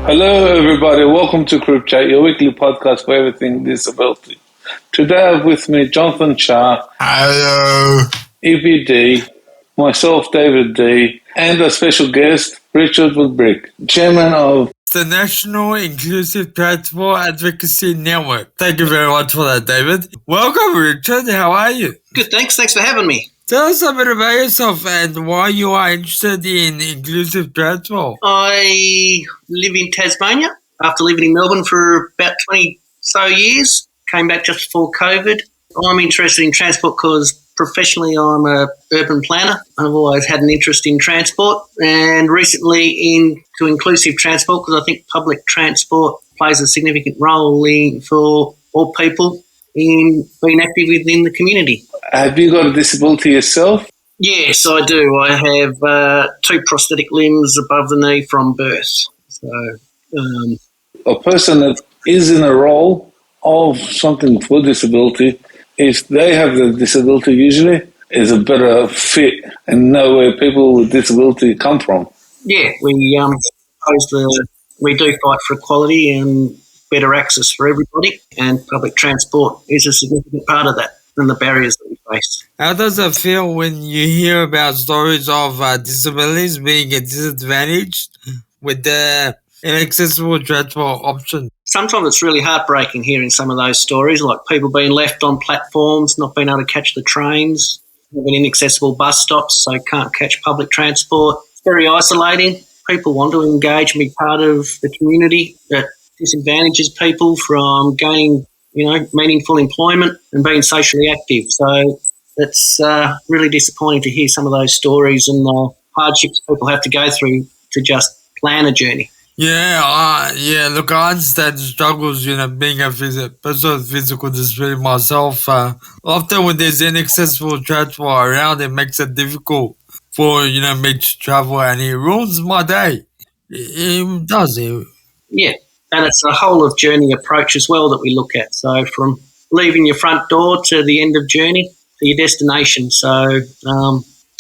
Hello, everybody. Welcome to CripChat, your weekly podcast for everything disability. Today I have with me Jonathan Shar, Hello. Ibby D, myself, David D, and a special guest, Richard Witbreuk, chairman of The National Inclusive Transport Advocacy Network. Thank you very much for that, David. Welcome, Richard. How are you? Good, thanks. Thanks for having me. Tell us a bit about yourself and why you are interested in inclusive transport. I live in Tasmania after living in Melbourne for about 20 so years. Came back just before COVID. I'm interested in transport because professionally I'm a urban planner. I've always had an interest in transport and recently into inclusive transport because I think public transport plays a significant role for all people in being active within the community. Have you got a disability yourself? Yes, I do. I have 2 prosthetic limbs above the knee from birth. So, A person that is in a role of something for disability, if they have the disability usually, is a better fit and know where people with disability come from. yeah, we do fight for equality and better access for everybody, and public transport is a significant part of that and the barriers that we face. How does it feel when you hear about stories of disabilities being disadvantaged with the inaccessible transport options? Sometimes it's really heartbreaking hearing some of those stories, like people being left on platforms, not being able to catch the trains, having inaccessible bus stops, so can't catch public transport. It's very isolating. People want to engage and be part of the community. That disadvantages people from gaining, meaningful employment and being socially active. So it's really disappointing to hear some of those stories and the hardships people have to go through to just plan a journey. Look, I understand the struggles, being a person with physical disability myself. Often when there's inaccessible transport around, it makes it difficult for, me to travel, and it ruins my day. It does. Yeah, and it's a whole of journey approach as well that we look at. So from leaving your front door to the end of journey to your destination. So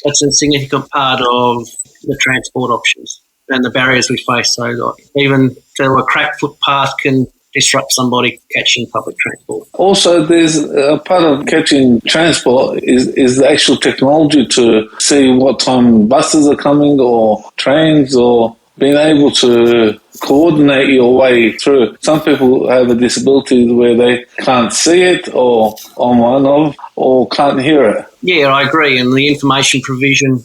that's a significant part of the transport options and the barriers we face. So even to a cracked footpath can disrupt somebody catching public transport. Also, there's a part of catching transport is the actual technology to see what time buses are coming or trains, or being able to coordinate your way through. Some people have a disability where they can't see it or can't hear it. Yeah, I agree. And the information provision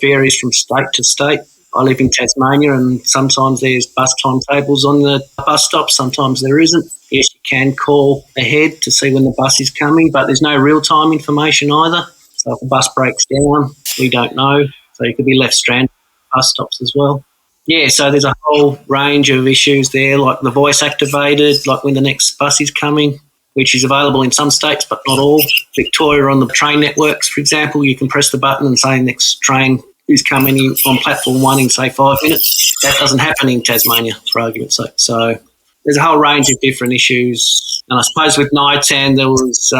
varies from state to state. I live in Tasmania and sometimes there's bus timetables on the bus stops, sometimes there isn't. Yes, you can call ahead to see when the bus is coming, but there's no real-time information either. So if a bus breaks down, we don't know. So you could be left stranded at bus stops as well. Yeah, so there's a whole range of issues there, like the voice activated, like when the next bus is coming, which is available in some states but not all. Victoria, on the train networks, for example, you can press the button and say next train is coming in on platform 1 in, say, 5 minutes. That doesn't happen in Tasmania, for argument's sake. So there's a whole range of different issues. And I suppose with NITAN, there was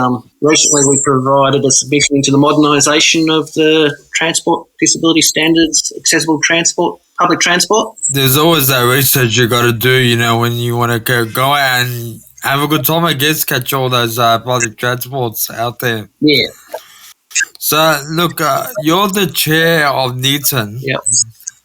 recently we provided a submission into the modernisation of the transport disability standards, accessible transport, public transport. There's always that research you got to do, when you want to go out and have a good time, I guess, catch all those public transports out there. Yeah. So, look, you're the chair of NITAN. Yep.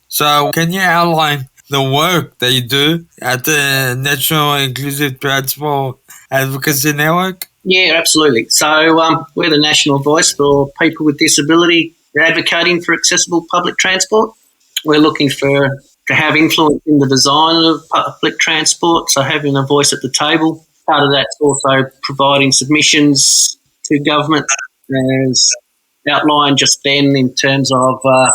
So, can you outline the work that you do at the National Inclusive Transport Advocacy Network? Yeah, absolutely. So, we're the national voice for people with disability. We're advocating for accessible public transport. We're looking to have influence in the design of public transport, so having a voice at the table. Part of that's also providing submissions to government, as outlined just then, in terms of the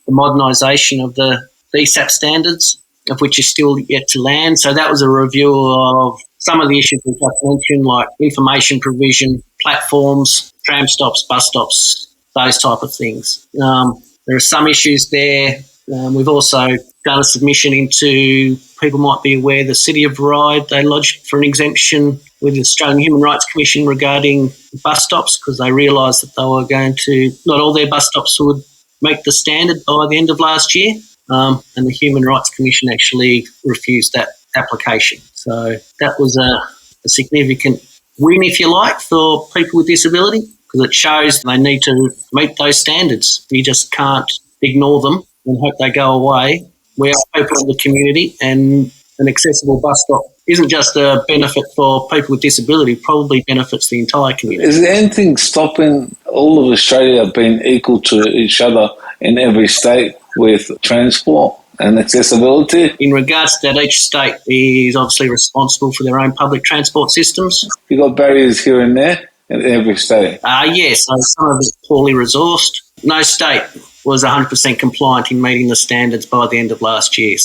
modernisation of the DSAP standards, of which is still yet to land. So that was a review of some of the issues we just mentioned, like information provision, platforms, tram stops, bus stops, those type of things. There are some issues there. We've also done a submission into, people might be aware, the City of Ryde. They lodged for an exemption with the Australian Human Rights Commission regarding bus stops because they realised that they were going to, not all their bus stops would meet the standard by the end of last year. and the Human Rights Commission actually refused that application. So that was a significant win, if you like, for people with disability, because it shows they need to meet those standards. You just can't ignore them and hope they go away. We are people in the community, and an accessible bus stop isn't just a benefit for people with disability, probably benefits the entire community. Is there anything stopping all of Australia being equal to each other in every state with transport and accessibility? In regards to that, each state is obviously responsible for their own public transport systems. You got barriers here and there in every state. Yes, so some of it's poorly resourced. No state was 100% compliant in meeting the standards by the end of last year.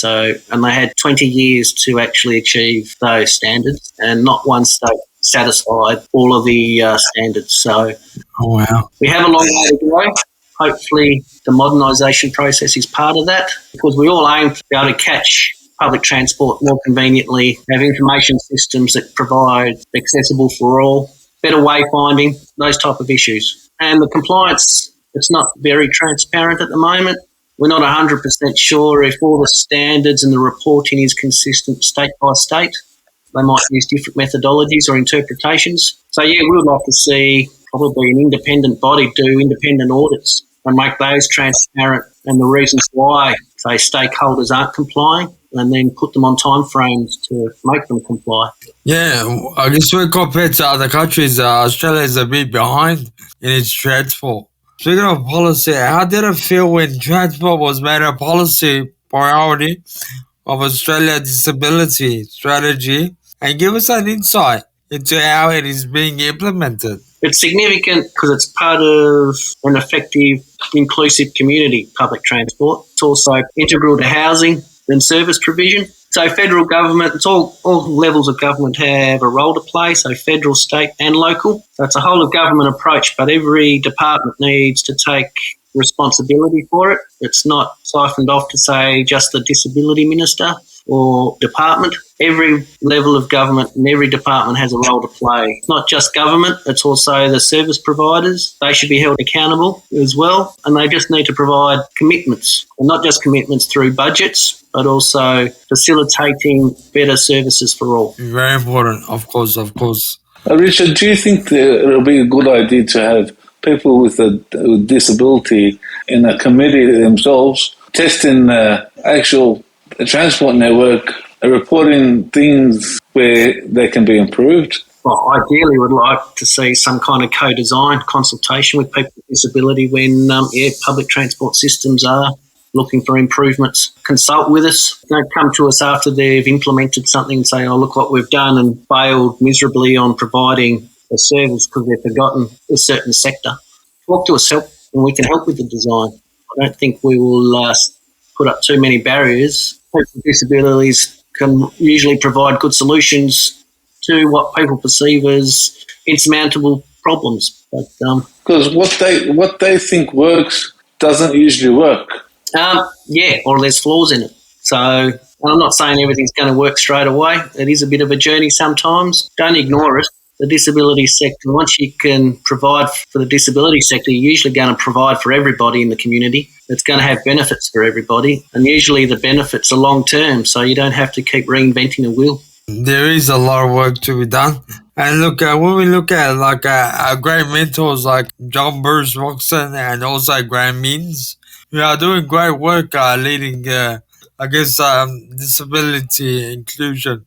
And they had 20 years to actually achieve those standards, and not one state satisfied all of the standards. So we have a long way to go. Hopefully the modernisation process is part of that, because we all aim to be able to catch public transport more conveniently, have information systems that provide accessible for all, better wayfinding, those type of issues. And the compliance, it's not very transparent at the moment. We're not 100% sure if all the standards and the reporting is consistent state by state. They might use different methodologies or interpretations. So, yeah, we would like to see probably an independent body do independent audits and make those transparent, and the reasons why, say, stakeholders aren't complying, and then put them on timeframes to make them comply. Yeah, I guess when compared to other countries, Australia is a bit behind in its transport. Speaking of policy, how did it feel when transport was made a policy priority of Australia's disability strategy? And give us an insight into how it is being implemented. It's significant because it's part of an effective, inclusive community public transport. It's also integral to housing and service provision. So federal government, it's all levels of government have a role to play, so federal, state and local. So it's a whole of government approach, but every department needs to take responsibility for it. It's not siphoned off to, say, just the disability minister or department. Every level of government and every department has a role to play. It's not just government, it's also the service providers. They should be held accountable as well, and they just need to provide commitments, and not just commitments through budgets, but also facilitating better services for all. Very important, of course. Richard, do you think that it'll be a good idea to have people with a disability in a committee themselves testing the actual transport network, reporting things where they can be improved? Well, ideally, we'd like to see some kind of co-design consultation with people with disability when public transport systems are looking for improvements. Consult with us. Don't come to us after they've implemented something and say, oh, look what we've done, and failed miserably on providing a service because they've forgotten a certain sector. Talk to us, and we can help with the design. I don't think we will put up too many barriers. People with disabilities can usually provide good solutions to what people perceive as insurmountable problems. Because what they think works doesn't usually work. Or there's flaws in it. So I'm not saying everything's going to work straight away. It is a bit of a journey sometimes. Don't ignore it. The disability sector, once you can provide for the disability sector, you're usually going to provide for everybody in the community. It's going to have benefits for everybody, and usually the benefits are long-term, so you don't have to keep reinventing a wheel. There is a lot of work to be done. And look, when we look at our great mentors like John Bruce Roxon and also Graham Means, we are doing great work leading, disability inclusion.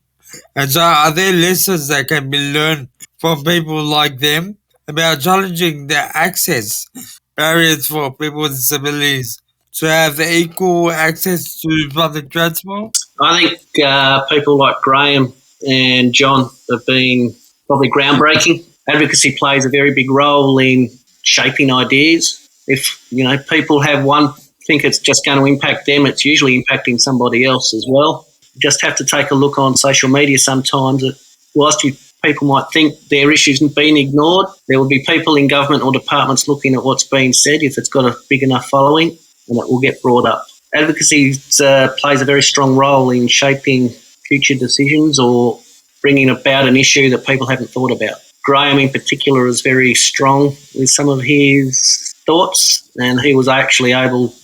And so are there lessons that can be learned from people like them about challenging the access barriers for people with disabilities to have equal access to public transport? I think people like Graham and John have been probably groundbreaking. Advocacy plays a very big role in shaping ideas. If, people have one, think it's just going to impact them, it's usually impacting somebody else as well. You just have to take a look on social media sometimes that whilst people might think their issues have been ignored, there will be people in government or departments looking at what's being said if it's got a big enough following, and it will get brought up. Advocacy plays a very strong role in shaping future decisions or bringing about an issue that people haven't thought about. Graham in particular is very strong with some of his thoughts, and he was actually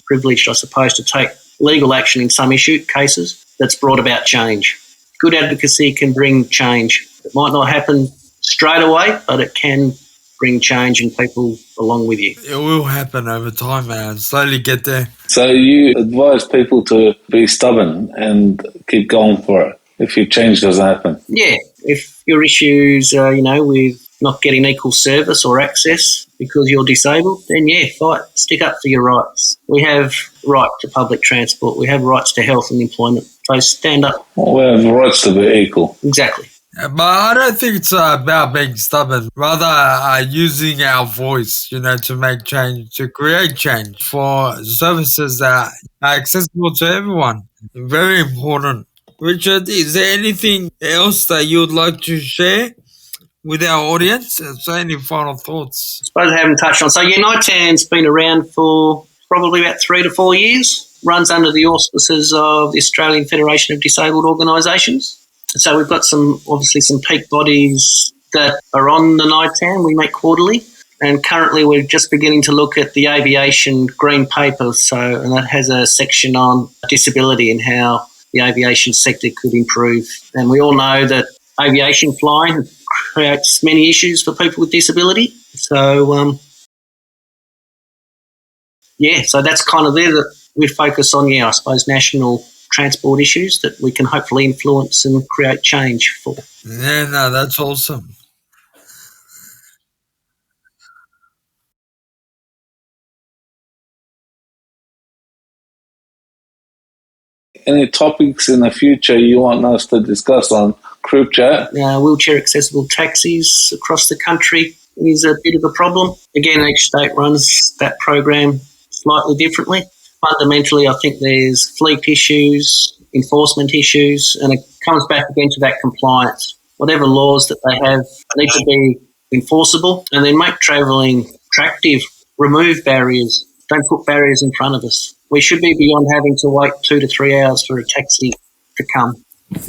privileged, I suppose, to take legal action in some cases that's brought about change. Good advocacy can bring change. It might not happen straight away, but it can bring change and people along with you. It will happen over time, man. Slowly get there. So you advise people to be stubborn and keep going for it if your change doesn't happen? Yeah, if your issues, with not getting equal service or access because you're disabled, then fight, stick up for your rights. We have right to public transport. We have rights to health and employment. So stand up. Well, we have rights to be equal. Exactly. But I don't think it's about being stubborn, rather using our voice, to make change, to create change for services that are accessible to everyone. Very important. Richard, is there anything else that you would like to share with our audience? So any final thoughts? I suppose I haven't touched on. So Unitan's been around for probably about 3 to 4 years, runs under the auspices of the Australian Federation of Disabled Organisations. So we've got some peak bodies that are on the NITAN. We meet quarterly, and currently we're just beginning to look at the aviation green paper. And that has a section on disability and how the aviation sector could improve. And we all know that aviation flying creates many issues for people with disability. So so that's kind of there that we focus on. I suppose national transport issues that we can hopefully influence and create change for. Yeah, no, that's awesome. Any topics in the future you want us to discuss on CripChat? Wheelchair accessible taxis across the country is a bit of a problem. Again, each state runs that program slightly differently. Fundamentally, I think there's fleet issues, enforcement issues, and it comes back again to that compliance. Whatever laws that they have need to be enforceable, and then make travelling attractive, remove barriers, don't put barriers in front of us. We should be beyond having to wait 2 to 3 hours for a taxi to come.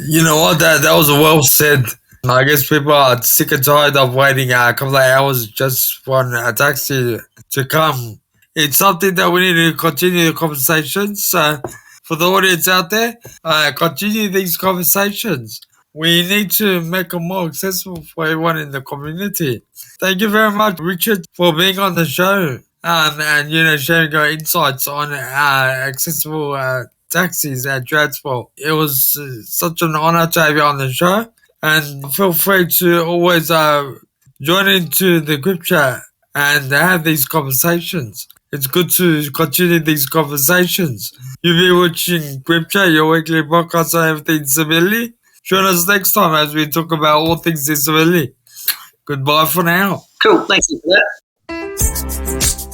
You know what? That was well said. I guess people are sick and tired of waiting a couple of hours just for a taxi to come. It's something that we need to continue the conversations. For the audience out there, continue these conversations. We need to make them more accessible for everyone in the community. Thank you very much, Richard, for being on the show and sharing your insights on accessible taxis and transport. It was such an honor to have you on the show. And feel free to always join into the group chat and have these conversations. It's good to continue these conversations. You'll be watching CripChat, your weekly podcast on everything disability. Join us next time as we talk about all things disability. Goodbye for now. Cool. Thank you for that.